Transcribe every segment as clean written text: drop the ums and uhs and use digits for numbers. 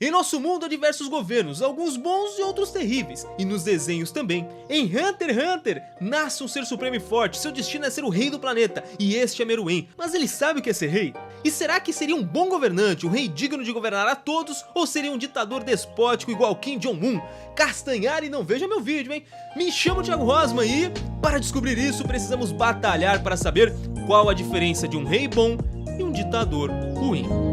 Em nosso mundo há diversos governos, alguns bons e outros terríveis, e nos desenhos também. Em Hunter x Hunter, nasce um ser supremo e forte, seu destino é ser o rei do planeta, e este é Meruem, mas ele sabe o que é ser rei? E será que seria um bom governante, um rei digno de governar a todos, ou seria um ditador despótico igual Kim Jong-un? Castanhar e não veja meu vídeo, hein? Me chamo Thiago Rosman e, para descobrir isso, precisamos batalhar para saber qual a diferença de um rei bom e um ditador ruim.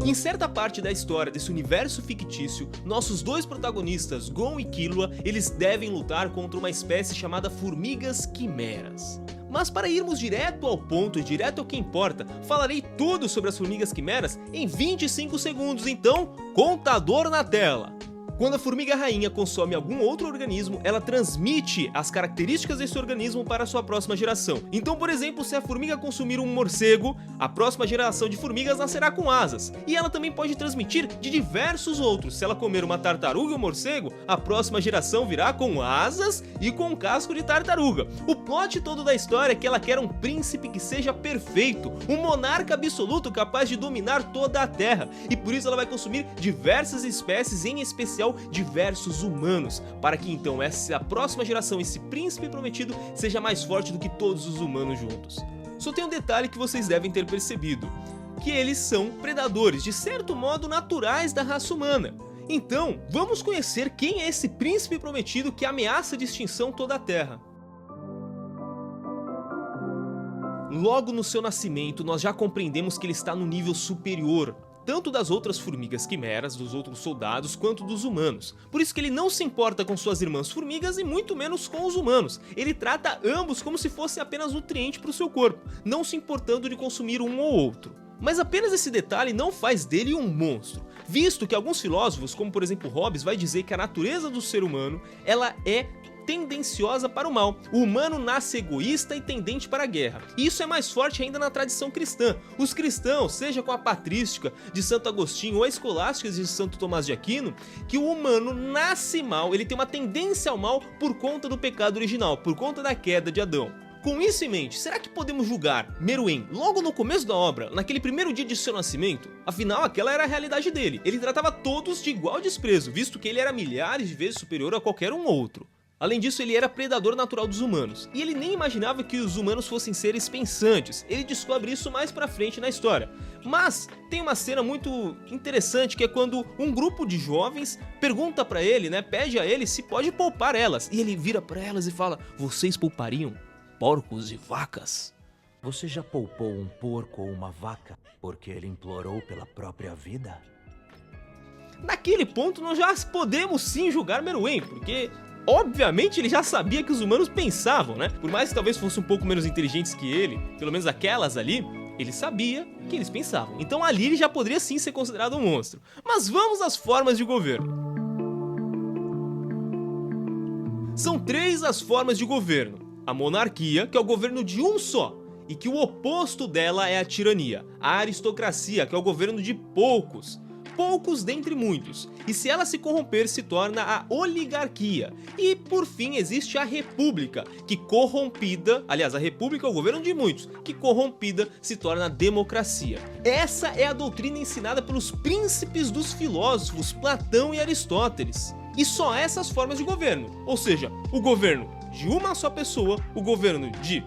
Em certa parte da história desse universo fictício, nossos dois protagonistas, Gon e Killua, eles devem lutar contra uma espécie chamada formigas quimeras. Mas para irmos direto ao ponto e direto ao que importa, falarei tudo sobre as formigas quimeras em 25 segundos, então, contador na tela! Quando a formiga rainha consome algum outro organismo, ela transmite as características desse organismo para a sua próxima geração. Então, por exemplo, se a formiga consumir um morcego, a próxima geração de formigas nascerá com asas. E ela também pode transmitir de diversos outros. Se ela comer uma tartaruga e um morcego, a próxima geração virá com asas e com casco de tartaruga. O plot todo da história é que ela quer um príncipe que seja perfeito, um monarca absoluto capaz de dominar toda a Terra. E por isso ela vai consumir diversas espécies, em especial diversos humanos, para que então a próxima geração, esse príncipe prometido, seja mais forte do que todos os humanos juntos. Só tem um detalhe que vocês devem ter percebido, que eles são predadores, de certo modo naturais da raça humana. Então, vamos conhecer quem é esse príncipe prometido que ameaça de extinção toda a Terra. Logo no seu nascimento, nós já compreendemos que ele está no nível superior, tanto das outras formigas quimeras, dos outros soldados, quanto dos humanos. Por isso que ele não se importa com suas irmãs formigas e muito menos com os humanos. Ele trata ambos como se fosse apenas nutriente para o seu corpo, não se importando de consumir um ou outro. Mas apenas esse detalhe não faz dele um monstro, visto que alguns filósofos, como por exemplo Hobbes, vai dizer que a natureza do ser humano, ela é tendenciosa para o mal. O humano nasce egoísta e tendente para a guerra. E isso é mais forte ainda na tradição cristã. Os cristãos, seja com a patrística de Santo Agostinho ou a escolástica de Santo Tomás de Aquino, que o humano nasce mal, ele tem uma tendência ao mal por conta do pecado original, por conta da queda de Adão. Com isso em mente, será que podemos julgar Meruem logo no começo da obra, naquele primeiro dia de seu nascimento? Afinal, aquela era a realidade dele. Ele tratava todos de igual desprezo, visto que ele era milhares de vezes superior a qualquer um outro. Além disso, ele era predador natural dos humanos, e ele nem imaginava que os humanos fossem seres pensantes. Ele descobre isso mais pra frente na história. Mas tem uma cena muito interessante, que é quando um grupo de jovens pergunta pra ele, pede a ele se pode poupar elas. E ele vira pra elas e fala: vocês poupariam porcos e vacas? Você já poupou um porco ou uma vaca porque ele implorou pela própria vida? Naquele ponto nós já podemos sim julgar Meruem, porque obviamente ele já sabia que os humanos pensavam, Por mais que talvez fossem um pouco menos inteligentes que ele, pelo menos aquelas ali, ele sabia que eles pensavam. Então ali ele já poderia sim ser considerado um monstro. Mas vamos às formas de governo. São três as formas de governo. A monarquia, que é o governo de um só, e que o oposto dela é a tirania. A aristocracia, que é o governo de poucos dentre muitos, e se ela se corromper se torna a oligarquia. E por fim existe a república, que corrompida, aliás, a república é o governo de muitos, que corrompida se torna a democracia. Essa é a doutrina ensinada pelos príncipes dos filósofos Platão e Aristóteles. E só essas formas de governo, ou seja, o governo de uma só pessoa, o governo de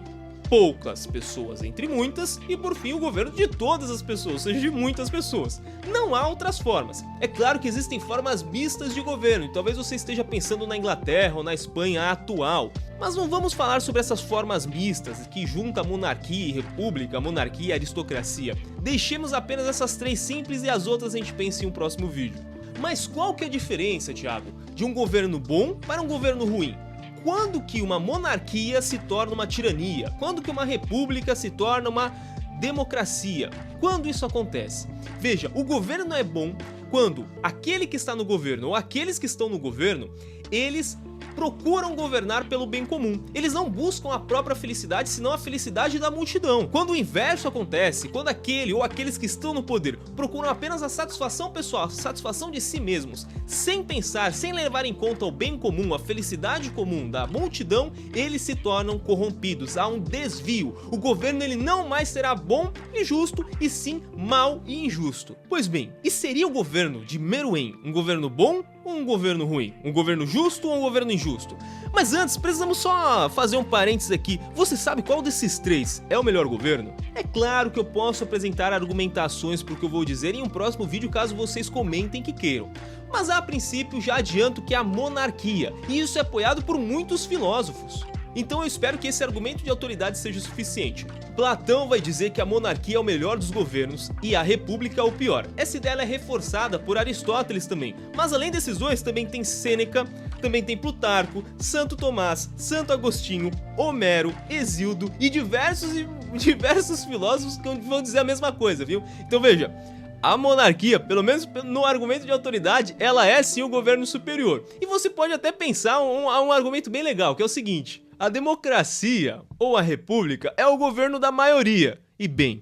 poucas pessoas entre muitas, e por fim o governo de todas as pessoas, ou seja, de muitas pessoas. Não há outras formas. É claro que existem formas mistas de governo, e talvez você esteja pensando na Inglaterra ou na Espanha atual, mas não vamos falar sobre essas formas mistas, que juntam monarquia e república, monarquia e aristocracia. Deixemos apenas essas três simples e as outras a gente pensa em um próximo vídeo. Mas qual que é a diferença, Thiago, de um governo bom para um governo ruim? Quando que uma monarquia se torna uma tirania? Quando que uma república se torna uma democracia? Quando isso acontece? Veja, o governo é bom quando aquele que está no governo ou aqueles que estão no governo, eles procuram governar pelo bem comum. Eles não buscam a própria felicidade, senão a felicidade da multidão. Quando o inverso acontece, quando aquele ou aqueles que estão no poder procuram apenas a satisfação pessoal, a satisfação de si mesmos, sem pensar, sem levar em conta o bem comum, a felicidade comum da multidão, eles se tornam corrompidos. Há um desvio. O governo ele não mais será bom e justo, e sim mau e injusto. Pois bem, e seria o governo de Meruem um governo bom ou um governo ruim? Um governo justo ou um governo injusto? Mas antes, precisamos só fazer um parênteses aqui. Você sabe qual desses três é o melhor governo? É claro que eu posso apresentar argumentações para o que eu vou dizer em um próximo vídeo caso vocês comentem que queiram. Mas a princípio já adianto que é a monarquia, e isso é apoiado por muitos filósofos. Então eu espero que esse argumento de autoridade seja suficiente. Platão vai dizer que a monarquia é o melhor dos governos e a república é o pior. Essa ideia é reforçada por Aristóteles também, mas além desses dois também tem Sêneca, também tem Plutarco, Santo Tomás, Santo Agostinho, Homero, Hesíodo e diversos filósofos que vão dizer a mesma coisa, viu? Então veja, a monarquia, pelo menos no argumento de autoridade, ela é sim o governo superior. E você pode até pensar um argumento bem legal, que é o seguinte: a democracia, ou a república, é o governo da maioria. E bem,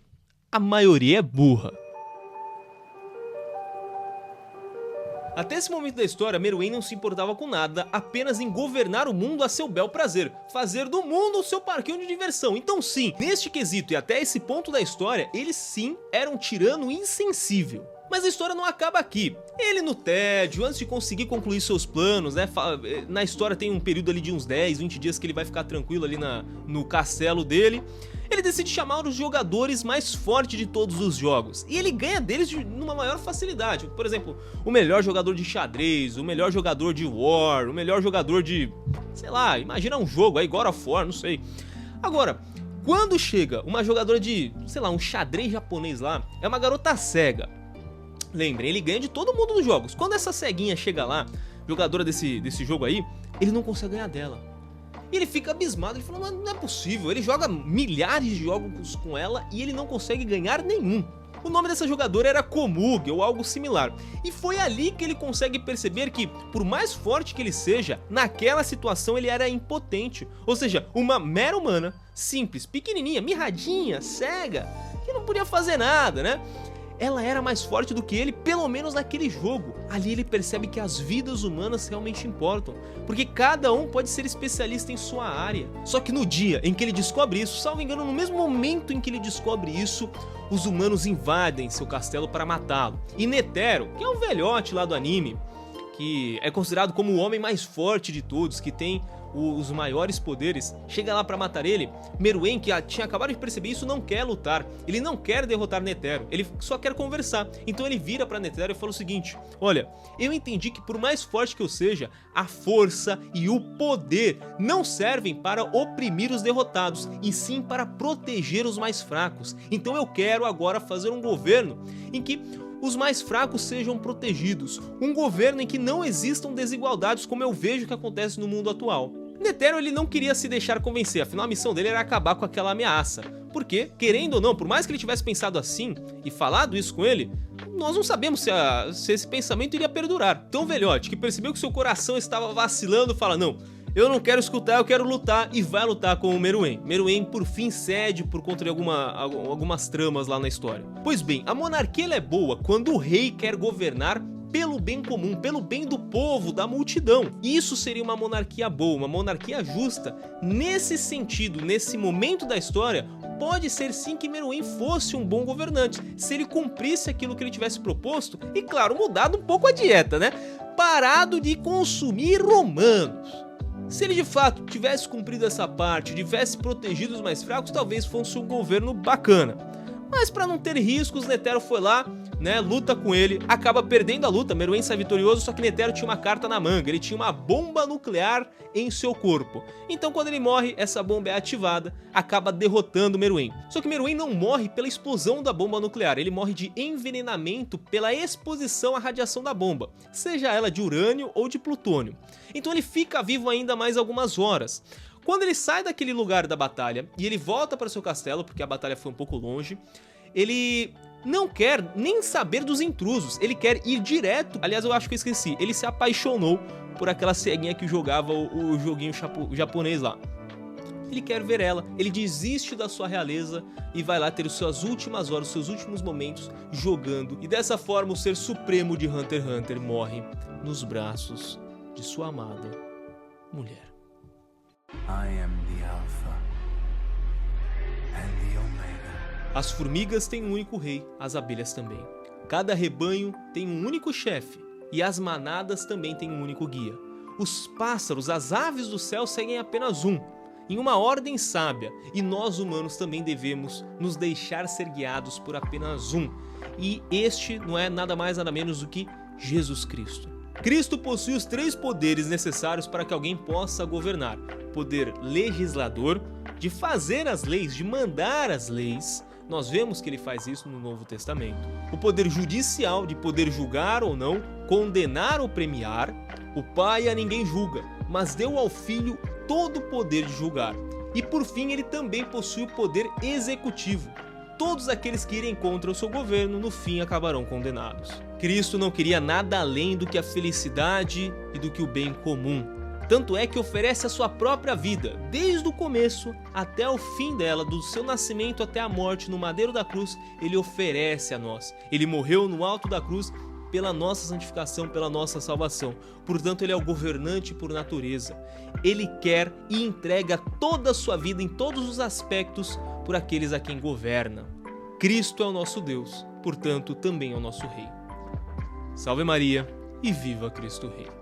a maioria é burra. Até esse momento da história, Meruem não se importava com nada, apenas em governar o mundo a seu bel prazer, fazer do mundo o seu parquinho de diversão. Então sim, neste quesito e até esse ponto da história, ele sim era um tirano insensível. Mas a história não acaba aqui. Ele no tédio, antes de conseguir concluir seus planos, né? Na história tem um período ali de uns 10, 20 dias que ele vai ficar tranquilo ali no castelo dele. Ele decide chamar os jogadores mais fortes de todos os jogos, e ele ganha deles numa maior facilidade. Por exemplo, o melhor jogador de xadrez, o melhor jogador de War, o melhor jogador de... sei lá, imagina um jogo aí, God of War, não sei. Agora, quando chega uma jogadora de, sei lá, um xadrez japonês lá, é uma garota cega. Lembrem, ele ganha de todo mundo nos jogos. Quando essa ceguinha chega lá, jogadora desse jogo aí, ele não consegue ganhar dela. E ele fica abismado, ele fala, não é possível, ele joga milhares de jogos com ela e ele não consegue ganhar nenhum. O nome dessa jogadora era Komug ou algo similar, e foi ali que ele consegue perceber que, por mais forte que ele seja, naquela situação ele era impotente. Ou seja, uma mera humana, simples, pequenininha, mirradinha, cega, que não podia fazer nada, né? Ela era mais forte do que ele, pelo menos naquele jogo. Ali ele percebe que as vidas humanas realmente importam, porque cada um pode ser especialista em sua área. Só que no dia em que ele descobre isso, salvo engano, no mesmo momento em que ele descobre isso, os humanos invadem seu castelo para matá-lo. E Netero, que é um velhote lá do anime, que é considerado como o homem mais forte de todos, que tem os maiores poderes, chega lá pra matar ele. Meruem, que tinha acabado de perceber isso, não quer lutar, ele não quer derrotar Netero, ele só quer conversar. Então ele vira pra Netero e fala o seguinte: olha, eu entendi que por mais forte que eu seja, a força e o poder não servem para oprimir os derrotados, e sim para proteger os mais fracos. Então eu quero agora fazer um governo em que os mais fracos sejam protegidos, um governo em que não existam desigualdades como eu vejo que acontece no mundo atual. Netero ele não queria se deixar convencer, afinal a missão dele era acabar com aquela ameaça, porque, querendo ou não, por mais que ele tivesse pensado assim e falado isso com ele, nós não sabemos se esse pensamento iria perdurar. Então o velhote, que percebeu que seu coração estava vacilando, fala: não, eu não quero escutar, eu quero lutar, e vai lutar com o Meruem. Meruem por fim cede por conta de algumas tramas lá na história. Pois bem, a monarquia ela é boa quando o rei quer governar pelo bem comum, pelo bem do povo, da multidão. Isso seria uma monarquia boa, uma monarquia justa. Nesse sentido, nesse momento da história, pode ser sim que Meruem fosse um bom governante, se ele cumprisse aquilo que ele tivesse proposto e, claro, mudado um pouco a dieta, né? Parado de consumir romanos. Se ele de fato tivesse cumprido essa parte, tivesse protegido os mais fracos, talvez fosse um governo bacana. Mas para não ter riscos, Netero foi lá, né, luta com ele, acaba perdendo a luta, Meruem sai vitorioso, só que Netero tinha uma carta na manga, ele tinha uma bomba nuclear em seu corpo. Então quando ele morre, essa bomba é ativada, acaba derrotando Meruem. Só que Meruem não morre pela explosão da bomba nuclear, ele morre de envenenamento pela exposição à radiação da bomba, seja ela de urânio ou de plutônio. Então ele fica vivo ainda mais algumas horas. Quando ele sai daquele lugar da batalha e ele volta para seu castelo, porque a batalha foi um pouco longe, ele não quer nem saber dos intrusos, ele quer ir direto. Aliás, eu acho que eu esqueci, ele se apaixonou por aquela ceguinha que jogava o joguinho japonês lá. Ele quer ver ela, ele desiste da sua realeza e vai lá ter as suas últimas horas, os seus últimos momentos jogando. E dessa forma o ser supremo de Hunter x Hunter morre nos braços de sua amada mulher. I am the Alpha and the Omega. As formigas têm um único rei, as abelhas também. Cada rebanho tem um único chefe e as manadas também têm um único guia. Os pássaros, as aves do céu seguem apenas um, em uma ordem sábia, e nós humanos também devemos nos deixar ser guiados por apenas um, e este não é nada mais nada menos do que Jesus Cristo. Cristo possui os 3 poderes necessários para que alguém possa governar: poder legislador, de fazer as leis, de mandar as leis. Nós vemos que ele faz isso no Novo Testamento. O poder judicial, de poder julgar ou não, condenar ou premiar. O Pai a ninguém julga, mas deu ao Filho todo o poder de julgar. E por fim, ele também possui o poder executivo. Todos aqueles que irem contra o seu governo, no fim, acabarão condenados. Cristo não queria nada além do que a felicidade e do que o bem comum. Tanto é que oferece a sua própria vida, desde o começo até o fim dela, do seu nascimento até a morte no madeiro da cruz, ele oferece a nós. Ele morreu no alto da cruz pela nossa santificação, pela nossa salvação. Portanto, ele é o governante por natureza. Ele quer e entrega toda a sua vida em todos os aspectos por aqueles a quem governa. Cristo é o nosso Deus, portanto, também é o nosso Rei. Salve Maria e viva Cristo Rei!